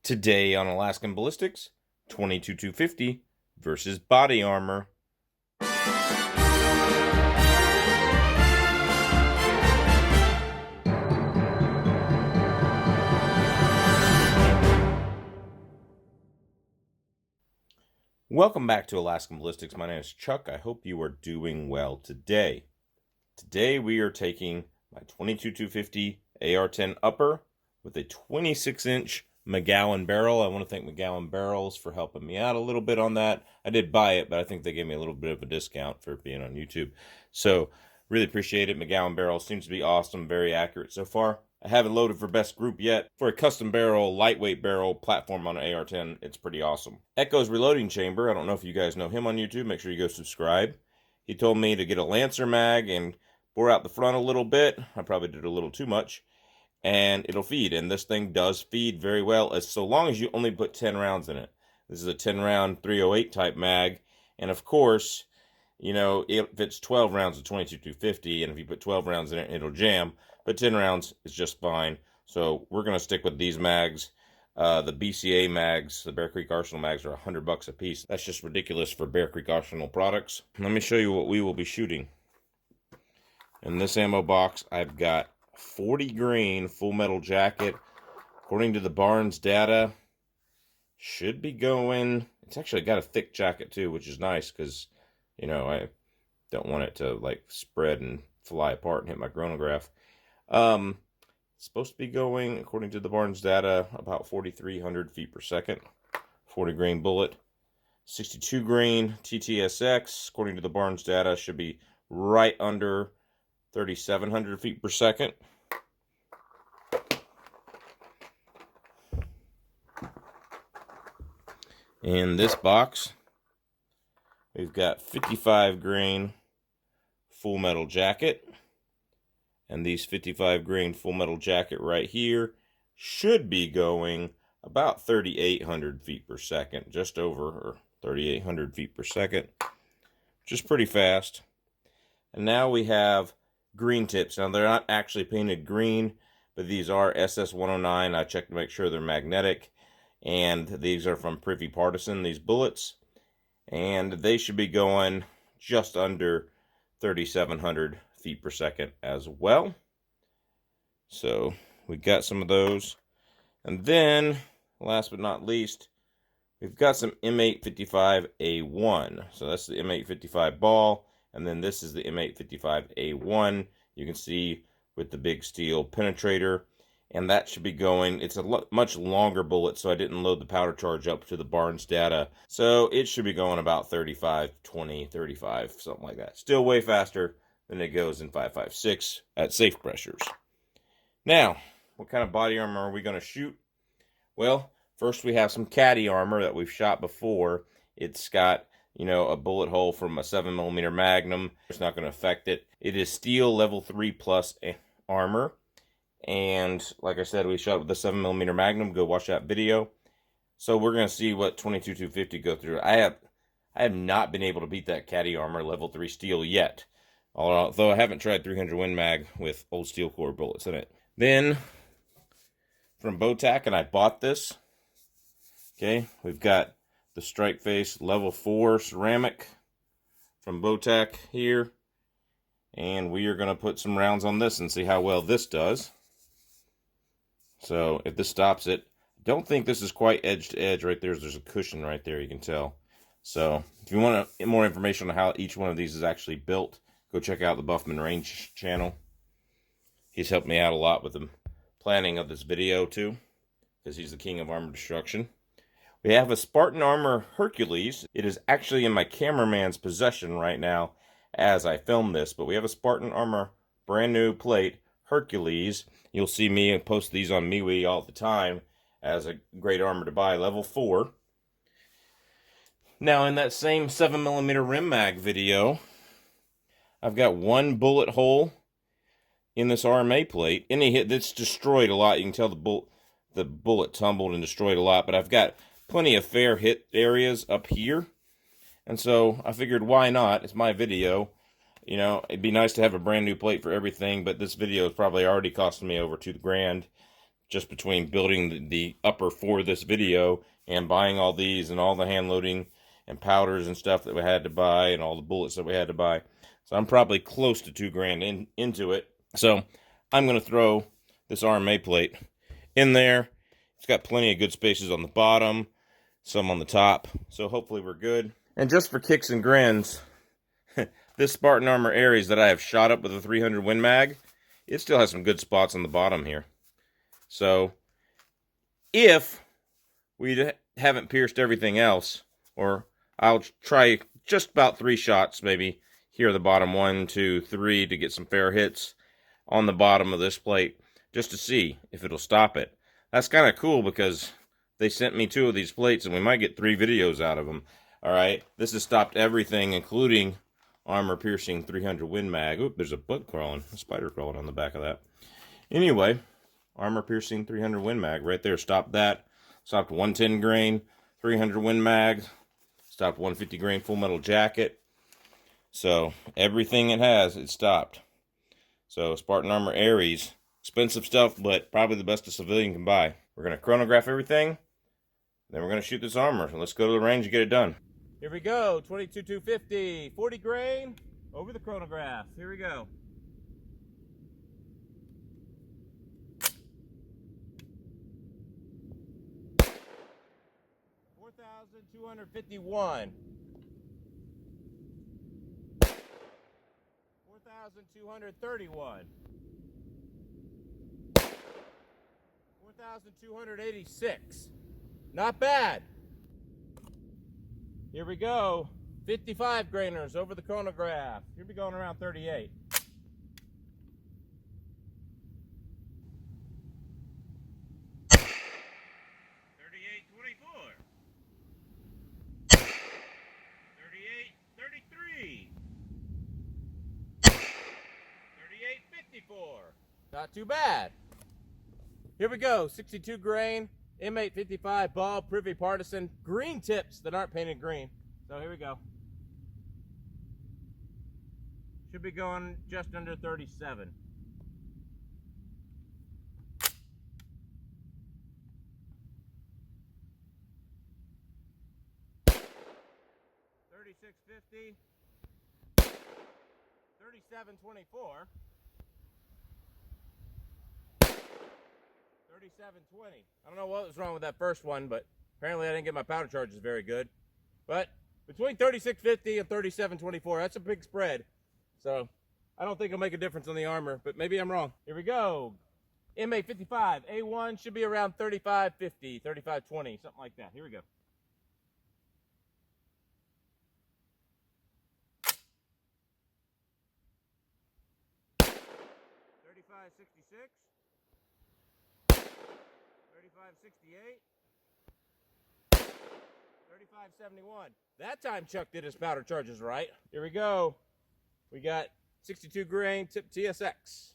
Today on Alaskan Ballistics, 22-250 versus body armor. Welcome back to Alaskan Ballistics. My name is Chuck. I hope you are doing well today. Today we are taking my 22-250 AR-10 upper with a 26-inch McGowen Barrel. I want to thank McGowen Barrels for helping me out a little bit on that. I did buy it, but I think they gave me a little bit of a discount for being on YouTube. So, really appreciate it. McGowen Barrel seems to be awesome, very accurate so far. I haven't loaded for best group yet. For a custom barrel, lightweight barrel platform on an AR-10, it's pretty awesome. Echo's reloading chamber, I don't know if you guys know him on YouTube. Make sure you go subscribe. He told me to get a Lancer mag and bore out the front a little bit. I probably did a little too much. And it'll feed, and this thing does feed very well, as so long as you only put 10 rounds in it. This is a 10-round 308 type mag, and of course, you know, it fits 12 rounds of 22-250, and if you put 12 rounds in it, it'll jam, but 10 rounds is just fine. So we're going to stick with these mags. The BCA mags, the Bear Creek Arsenal mags, are $100 a piece. That's just ridiculous for Bear Creek Arsenal products. Let me show you what we will be shooting. In this ammo box, I've got 40 grain full metal jacket. According to the Barnes data, should be going, it's actually got a thick jacket too, which is nice because, you know, I don't want it to like spread and fly apart and hit my chronograph. It's supposed to be going, according to the Barnes data, about 4,300 feet per second. 40 grain bullet. 62 grain TTSX, according to the Barnes data, should be right under 3,700 feet per second. In this box, we've got 55 grain full metal jacket. And these 55 grain full metal jacket right here should be going about 3,800 feet per second, just over, or 3,800 feet per second, which is pretty fast. And now we have green tips. Now, they're not actually painted green, but these are SS109. I checked to make sure they're magnetic. And these are from Privy Partisan, these bullets. And they should be going just under 3,700 feet per second as well. So, we got some of those. And then, last but not least, we've got some M855A1. So, that's the M855 ball. And then this is the M855A1. You can see with the big steel penetrator, and that should be going, it's a much longer bullet, so I didn't load the powder charge up to the Barnes data. So it should be going about 35, 20, 35, something like that. Still way faster than it goes in 5.56 at safe pressures. Now, what kind of body armor are we going to shoot? Well, first we have some caddy armor that we've shot before. It's got, you know, a bullet hole from a 7mm Magnum. It's not going to affect it. It is steel level 3 plus armor. And like I said, we shot with the 7mm Magnum. Go watch that video. So we're going to see what 22-250 go through. I have not been able to beat that caddy armor level 3 steel yet. Although I haven't tried 300 Win Mag with old steel core bullets in it. Then, from Bowtac, and I bought this. Okay, we've got the Strike Face level 4 ceramic from Bowtac here. And we are going to put some rounds on this and see how well this does. So if this stops it, don't think this is quite edge to edge right there. There's a cushion right there, you can tell. So if you want more information on how each one of these is actually built, go check out the Buffman Range channel. He's helped me out a lot with the planning of this video too, because he's the king of armor destruction. We have a Spartan Armor Hercules. It is actually in my cameraman's possession right now as I film this, but we have a Spartan Armor brand new plate Hercules. You'll see me post these on MeWe all the time as a great armor to buy, level 4. Now in that same 7mm rim mag video, I've got one bullet hole in this RMA plate. Any hit that's destroyed a lot. You can tell the bullet tumbled and destroyed a lot, but I've got plenty of fair hit areas up here. And so I figured, why not? It's my video. You know, it'd be nice to have a brand new plate for everything, but this video is probably already costing me over $2,000 just between building the upper for this video and buying all these and all the hand loading and powders and stuff that we had to buy and all the bullets that we had to buy. So I'm probably close to $2,000 into it. So I'm going to throw this RMA plate in there. It's got plenty of good spaces on the bottom, some on the top. So hopefully we're good. And just for kicks and grins, this Spartan Armor Ares that I have shot up with a 300 Win Mag, it still has some good spots on the bottom here. So if we haven't pierced everything else, or I'll try just about 3 shots, maybe here at the bottom, 1, 2, 3, to get some fair hits on the bottom of this plate, just to see if it'll stop it. That's kind of cool because they sent me 2 of these plates, and we might get 3 videos out of them. All right, this has stopped everything, including armor piercing 300 Win Mag. Oop, there's a bug crawling, a spider crawling on the back of that. Anyway, armor piercing 300 Win Mag right there. Stopped that. Stopped 110 grain 300 Win Mag. Stopped 150 grain full metal jacket. So everything it has, it stopped. So Spartan Armor Ares, expensive stuff, but probably the best a civilian can buy. We're going to chronograph everything, then we're going to shoot this armor. So let's go to the range and get it done. Here we go, 22-250, 40 grain, over the chronograph. Here we go. $4,251. 4,231. 4,286. Not bad. Here we go. 55 grainers over the chronograph. Here we going around 38. 38-24. 38-33. 38-54. Not too bad. Here we go. 62 grain. M855 ball, privy partisan, green tips that aren't painted green. So here we go. Should be going just under 37. $36.50. 37.24. 37.20. I don't know what was wrong with that first one, but apparently I didn't get my powder charges very good. But between 36.50 and 37.24, that's a big spread. So I don't think it'll make a difference on the armor, but maybe I'm wrong. Here we go. M855 A1 should be around 35.50, 35.20, something like that. Here we go. $35.66. 35.68. 35.71. That time Chuck did his powder charges right. Here we go. We got 62 grain tip TSX.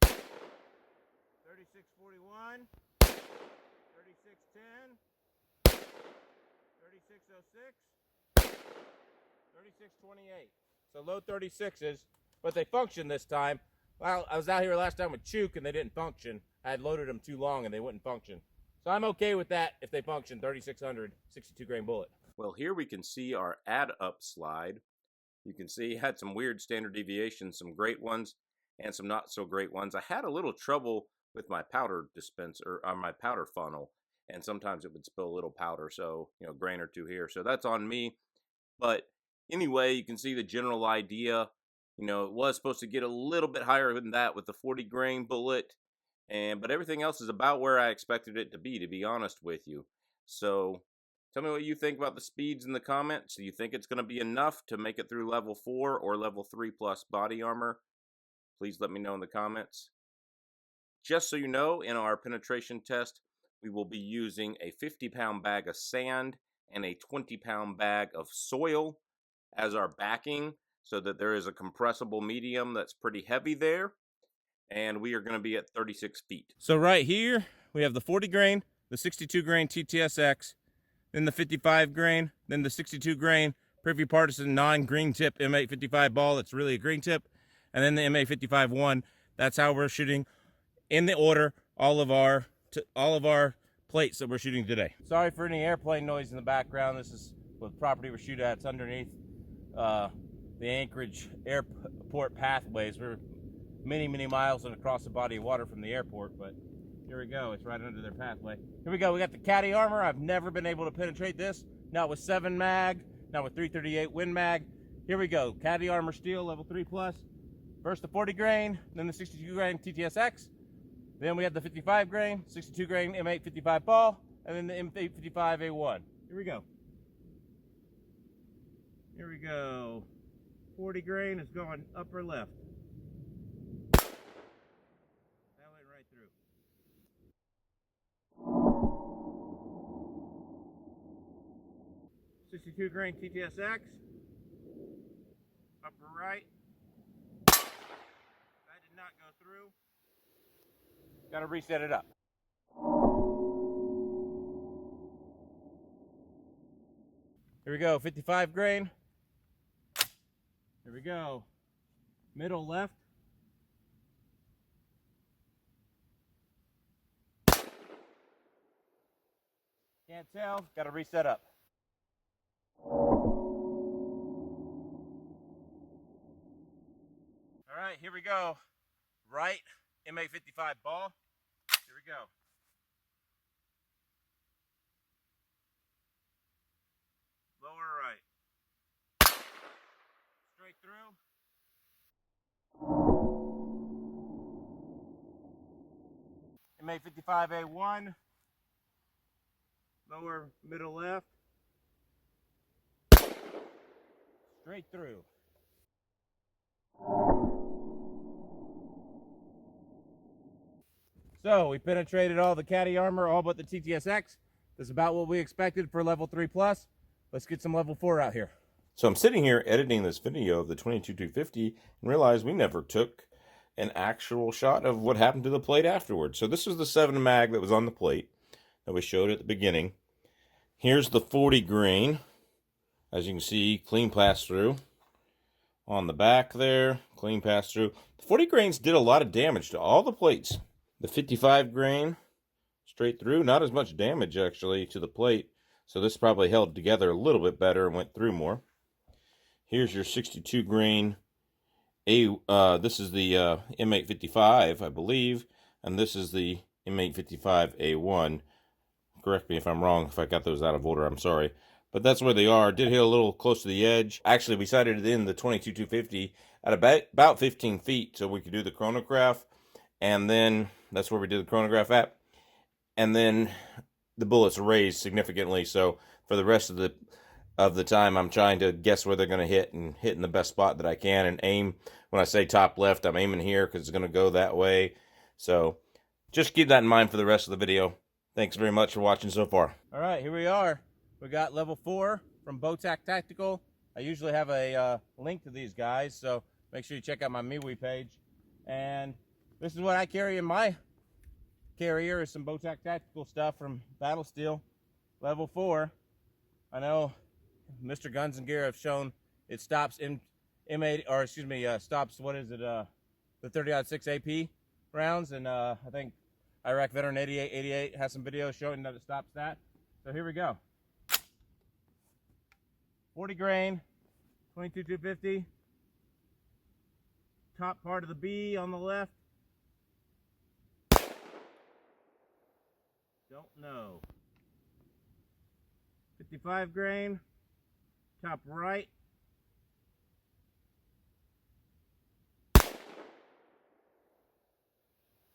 36.41. 36.10. 36.06. 36.28. So low 36s. But they function this time. Well, I was out here last time with Chook and they didn't function. I had loaded them too long and they wouldn't function. So I'm okay with that if they function. 3600, 62 grain bullet. Well, here we can see our add up slide. You can see it had some weird standard deviations, some great ones and some not so great ones. I had a little trouble with my powder dispenser, or my powder funnel, and sometimes it would spill a little powder, so, you know, grain or two here. So that's on me. But anyway, you can see the general idea. You know, it was supposed to get a little bit higher than that with the 40 grain bullet, but everything else is about where I expected it to be honest with you. So tell me what you think about the speeds in the comments. Do you think it's going to be enough to make it through level 4 or level 3 plus body armor? Please let me know in the comments. Just so you know, in our penetration test, we will be using a 50-pound bag of sand and a 20-pound bag of soil as our backing, so that there is a compressible medium that's pretty heavy there. And we are going to be at 36 feet. So right here, we have the 40 grain, the 62 grain TTSX, then the 55 grain, then the 62 grain Privy Partisan non-green tip M855 ball that's really a green tip, and then the MA55-1. That's how we're shooting in the order all of our plates that we're shooting today. Sorry for any airplane noise in the background. This is what property we're shooting at. It's underneath the Anchorage airport pathways. We're many miles and across the body of water from the airport, but here we go. It's right under their pathway. Here we go. We got the caddy armor. I've never been able to penetrate this. Not with 7 mag, not with 338 Win Mag. Here we go. Caddy armor steel, level 3+. First the 40 grain, then the 62 grain TTSX. Then we have the 55 grain, 62 grain M855 ball, and then the M855 A1. Here we go. Here we go. 40 grain is going upper left. That went right through. 62 grain TTSX. Upper right. That did not go through. Got to reset it up. Here we go, 55 grain. Here we go. Middle left. Can't tell, got to reset up. All right, here we go. Right, MA55 ball. Here we go. Lower right. Straight through. MA55 A1. Lower middle left. Straight through. So we penetrated all the caddy armor, all but the TTSX. That's about what we expected for level 3+. Let's get some level 4 out here. So I'm sitting here editing this video of the 22-250 and realized we never took an actual shot of what happened to the plate afterwards. So this was the 7 mag that was on the plate that we showed at the beginning. Here's the 40 grain. As you can see, clean pass through. On the back there, clean pass through. The 40 grains did a lot of damage to all the plates. The 55 grain, straight through, not as much damage actually to the plate, so this probably held together a little bit better and went through more. Here's your 62 grain, this is the M855, I believe, and this is the M855 A1. Correct me if I'm wrong, if I got those out of order, I'm sorry. But that's where they are. Did hit a little close to the edge. Actually, we sighted it in the 22-250 at about 15 feet, so we could do the chronograph. And then that's where we did the chronograph at. And then the bullets raised significantly. So for the rest of the time, I'm trying to guess where they're going to hit and hit in the best spot that I can and aim. When I say top left, I'm aiming here because it's going to go that way. So just keep that in mind for the rest of the video. Thanks very much for watching so far. All right, here we are. We got level 4 from Botac Tactical. I usually have a link to these guys, so make sure you check out my MeWe page. And this is what I carry in my carrier, is some Botac Tactical stuff from Battle Steel, level 4. I know Mr. Guns and Gear have shown it stops stops, what is it, the 30-06 AP rounds, and I think Iraq Veteran 8888 has some videos showing that it stops that. So here we go. 40 grain, 22-250. Top part of the B on the left. Don't know. 55 grain, top right.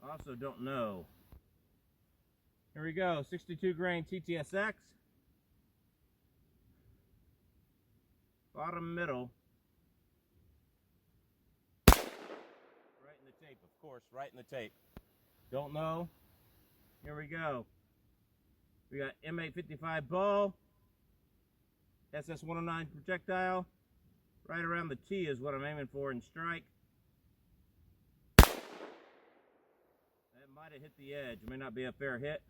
Also don't know. Here we go, 62 grain TTSX. Bottom middle. Right in the tape, of course, right in the tape. Don't know. Here we go. We got M855 ball. SS-109 projectile. Right around the T is what I'm aiming for in strike. That might have hit the edge. It may not be a fair hit.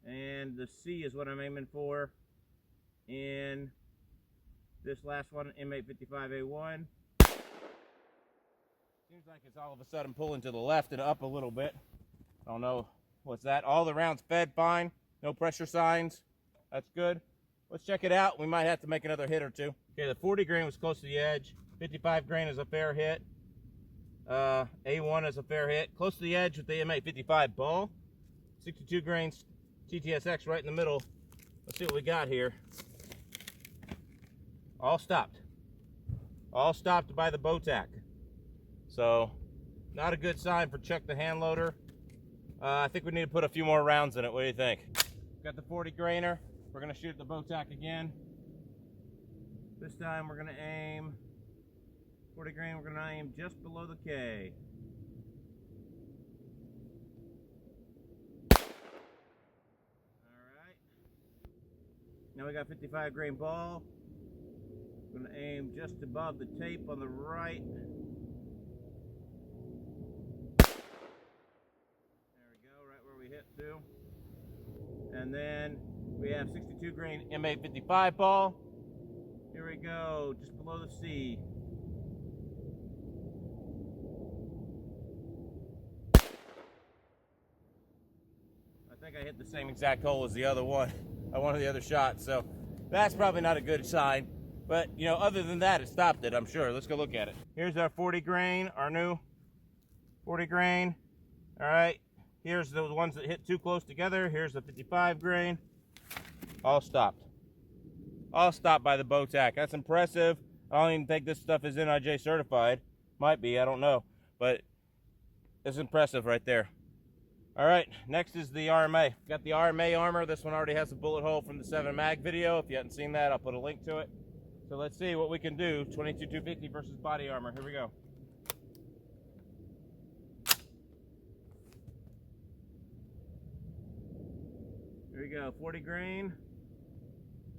And the C is what I'm aiming for in this last one, M855A1. Seems like it's all of a sudden pulling to the left and up a little bit. I don't know what's that. All the rounds fed fine. No pressure signs. That's good. Let's check it out. We might have to make another hit or two. Okay, the 40 grain was close to the edge. 55 grain is a fair hit. A1 is a fair hit. Close to the edge with the MA55 ball. 62 grains TTSX right in the middle. Let's see what we got here. All stopped. All stopped by the bow tack. So, not a good sign for Chuck the hand loader. I think we need to put a few more rounds in it. What do you think? Got the 40 grainer. We're going to shoot the bow tack again. This time we're going to aim 40 grain. We're going to aim just below the K. Alright. Now we got 55 grain ball. We're going to aim just above the tape on the right. There we go, right where we hit to. And then we have 62 grain MA55 ball. Here we go, just below the C. I think I hit the same exact hole as the other one. I wanted the other shot, so that's probably not a good sign. But, you know, other than that, it stopped it, I'm sure. Let's go look at it. Here's our 40 grain, our new 40 grain. All right, here's the ones that hit too close together. Here's the 55 grain. All stopped. All stopped by the bow tack. That's impressive. I don't even think this stuff is NIJ certified. Might be, I don't know. But it's impressive right there. All right, next is the RMA. Got the RMA armor. This one already has a bullet hole from the 7 mag video. If you haven't seen that, I'll put a link to it. So let's see what we can do. 22-250 versus body armor. Here we go. Here we go. 40 grain.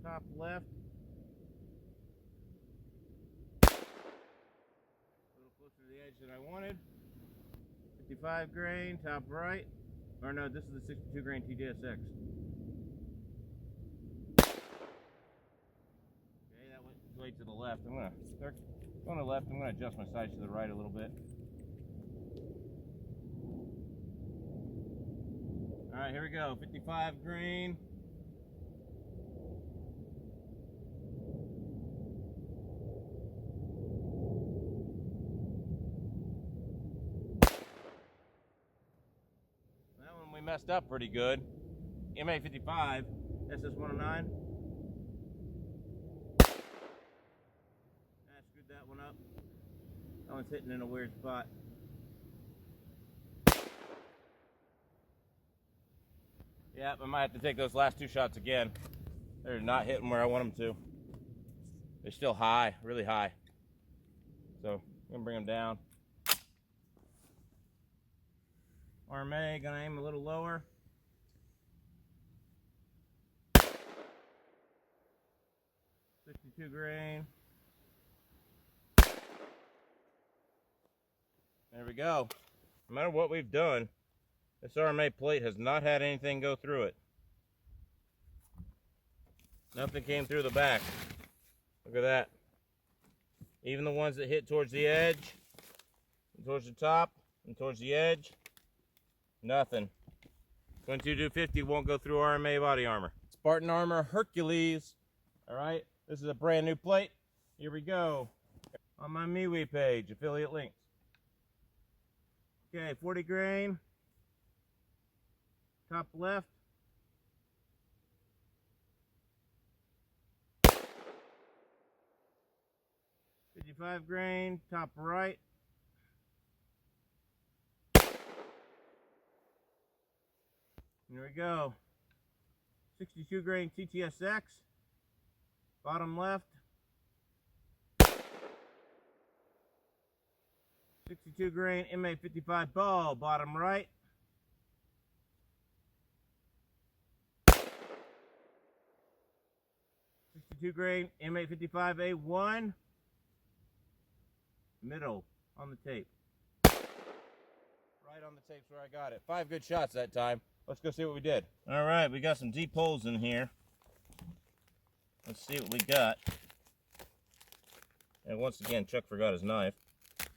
Top left. A little closer to the edge than I wanted. 55 grain. Top right. Or no, this is the 62 grain TTSX. Way to the left. I'm gonna start going to the left. I'm gonna adjust my sights to the right a little bit. All right, here we go. 55 grain. That one we messed up pretty good. MA55, SS109. That one up. That one's hitting in a weird spot. Yeah, I might have to take those last two shots again. They're not hitting where I want them to. They're still high, really high. So I'm gonna bring them down. RMA, gonna aim a little lower. .62 grain. There we go. No matter what we've done, this RMA plate has not had anything go through it. Nothing came through the back. Look at that. Even the ones that hit towards the edge, towards the top, and towards the edge, nothing. 22-250 won't go through RMA body armor. Spartan armor Hercules. All right, this is a brand new plate. Here we go. On my MeWe page, affiliate links. Okay, 40 grain, top left. .55 grain, top right. Here we go. 62 grain TTSX, bottom left. 62 grain MA55 ball, bottom right. 62 grain MA55 A1, middle on the tape. Right on the tape's where I got it. 5 good shots that time. Let's go see what we did. All right, we got some deep holes in here. Let's see what we got. And once again, Chuck forgot his knife.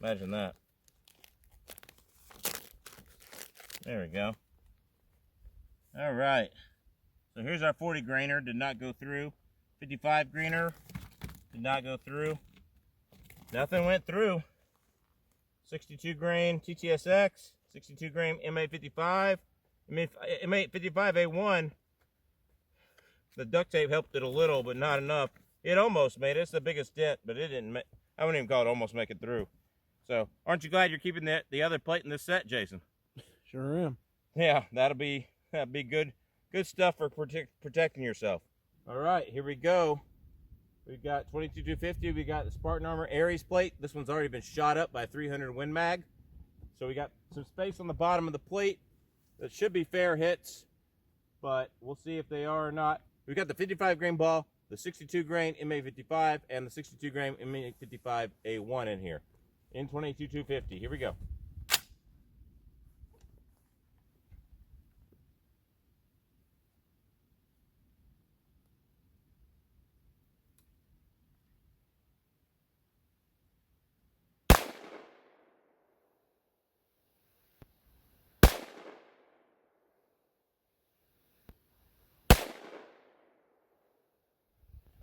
Imagine that. There we go. All right. So here's our 40 grainer, did not go through. 55 grainer, did not go through. Nothing went through. 62 grain TTSX, 62 grain MA55. MA55A1. The duct tape helped it a little, but not enough. It almost made it. It's the biggest dent, but it didn't. I wouldn't even call it almost make it through. So, aren't you glad you're keeping the other plate in this set, Jason? Sure am. Yeah, that'd be good stuff for protecting yourself. All right, here we go. We've got 22250. We got the Spartan Armor Aries plate. This one's already been shot up by 300 Win Mag. So we got some space on the bottom of the plate that should be fair hits, but we'll see if they are or not. We've got the 55 grain ball, the 62 grain MA55, and the 62 grain MA55A1 in here. In 22250. Here we go.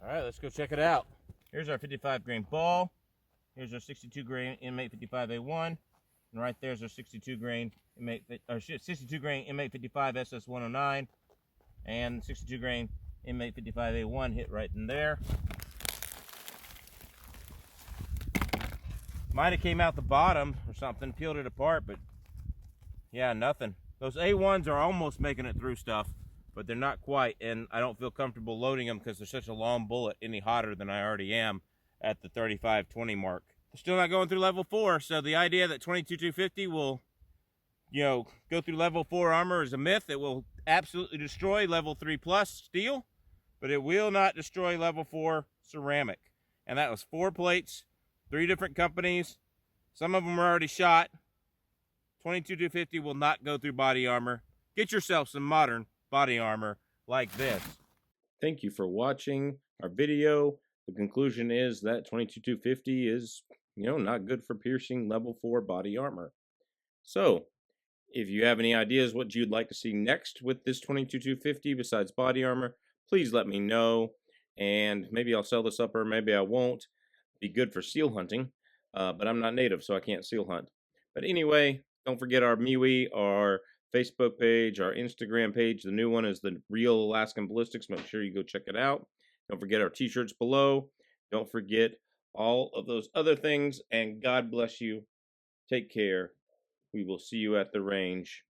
All right, let's go check it out. Here's our 55 grain ball. Here's our 62 grain M855A1, and right there's our 62 grain M855 SS109, and 62 grain M855A1 hit right in there. Might have came out the bottom or something, peeled it apart, but yeah, nothing. Those A1s are almost making it through stuff, but they're not quite, and I don't feel comfortable loading them because they're such a long bullet any hotter than I already am at the 35-20 mark. Still not going through level 4, so the idea that 22250 will, go through level 4 armor is a myth. It will absolutely destroy level 3 plus steel, but it will not destroy level 4 ceramic. And that was 4 plates, 3 different companies. Some of them are already shot. 22250 will not go through body armor. Get yourself some modern body armor like this. Thank you for watching our video. The conclusion is that 22250 is, not good for piercing level 4 body armor. So, if you have any ideas what you'd like to see next with this 22250 besides body armor, please let me know. And maybe I'll sell this up or maybe I won't. Be good for seal hunting, but I'm not native, so I can't seal hunt. But anyway, don't forget our MeWe, our Facebook page, our Instagram page. The new one is the Real Alaskan Ballistics. Make sure you go check it out. Don't forget our t-shirts below. Don't forget all of those other things. And God bless you. Take care. We will see you at the range.